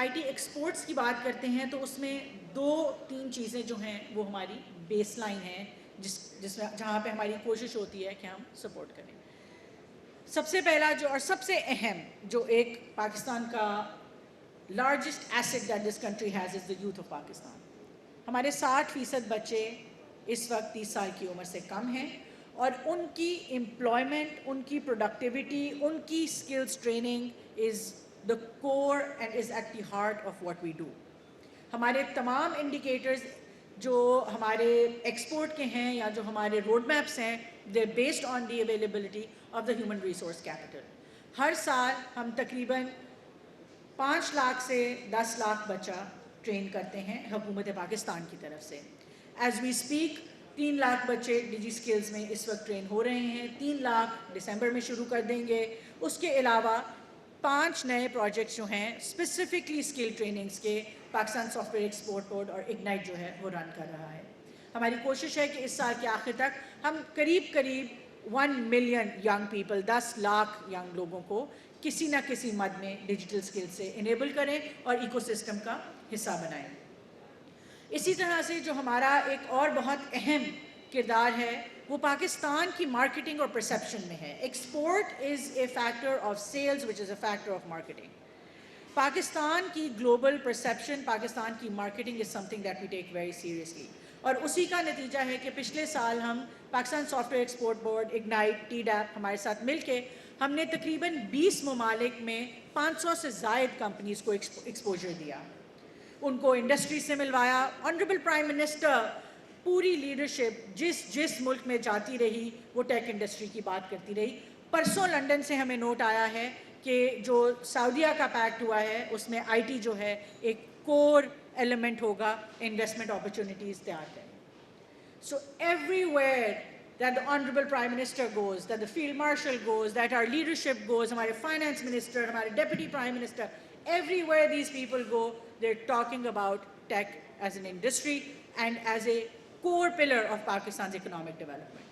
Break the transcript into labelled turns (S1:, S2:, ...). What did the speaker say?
S1: I T exports کی بات کرتے ہیں تو اس میں 2-3 چیزیں جو ہیں وہ ہماری بیس لائن ہیں جہاں پہ ہماری کوشش ہوتی ہے کہ ہم سپورٹ کریں. سب سے پہلا جو اور سب سے اہم جو ایک پاکستان کا largest asset that this country has is the youth of Pakistan. ہمارے 60% بچے اس وقت 30 سال کی عمر سے کم ہیں اور ان کی امپلائمنٹ, ان کی پروڈکٹیوٹی, ان کی skills training is the core and is at the heart of what we do. ہمارے تمام انڈیکیٹرز جو ہمارے ایکسپورٹ کے ہیں یا جو ہمارے روڈ میپس ہیں they based on the availability of the human resource capital. ہر سال ہم تقریباً 5 لاکھ سے 10 لاکھ بچہ ٹرین کرتے ہیں حکومت پاکستان کی طرف سے. ایز وی اسپیک 3 لاکھ بچے ڈیجی اسکلز میں اس وقت ٹرین ہو رہے ہیں. 3 لاکھ دسمبر میں شروع کر دیں گے. اس کے علاوہ 5 نئے پروجیکٹس جو ہیں اسپیسیفکلی اسکل ٹریننگس کے Pakistan software export board اور اگنائٹ جو ہے وہ رن کر رہا ہے. ہماری کوشش ہے کہ اس سال کے آخر تک ہم قریب 1 million young people 10 lakh young لوگوں کو کسی نہ کسی مد میں ڈیجیٹل اسکل سے انیبل کریں اور ایکو سسٹم کا حصہ بنائیں. اسی طرح سے جو ہمارا ایک اور بہت اہم کردار ہے وہ پاکستان کی مارکیٹنگ اور پرسیپشن میں ہے. Export is a factor of sales which is a factor of marketing. Pakistan کی گلوبل پرسیپشن, پاکستان کی marketing is something that we take very seriously. اور اسی کا نتیجہ ہے کہ پچھلے سال ہم Pakistan software export board, Ignite, TDAP ہمارے ساتھ مل کے ہم نے تقریباً 20 ممالک میں 500 سے زائد کمپنیز کو ایکسپوجر دیا, ان کو انڈسٹری سے ملوایا. آنریبل پرائم منسٹر پوری لیڈرشپ جس ملک میں جاتی رہی وہ ٹیک انڈسٹری کی بات کرتی رہی. پرسوں لنڈن سے ہمیں نوٹ آیا ہے کہ جو سعودیہ کا پیکٹ ہوا ہے اس میں آئی ٹی جو ہے ایک کور ایلیمنٹ ہوگا انویسٹمنٹ اپرچونیٹیز تیار کریں. So every where that the Honorable Prime Minister goes, that the Field Marshal goes, that our leadership goes, ہمارے Finance Minister, ہمارے Deputy Prime Minister, everywhere these people go, they're talking about tech as an industry and as a core pillar of Pakistan's economic development.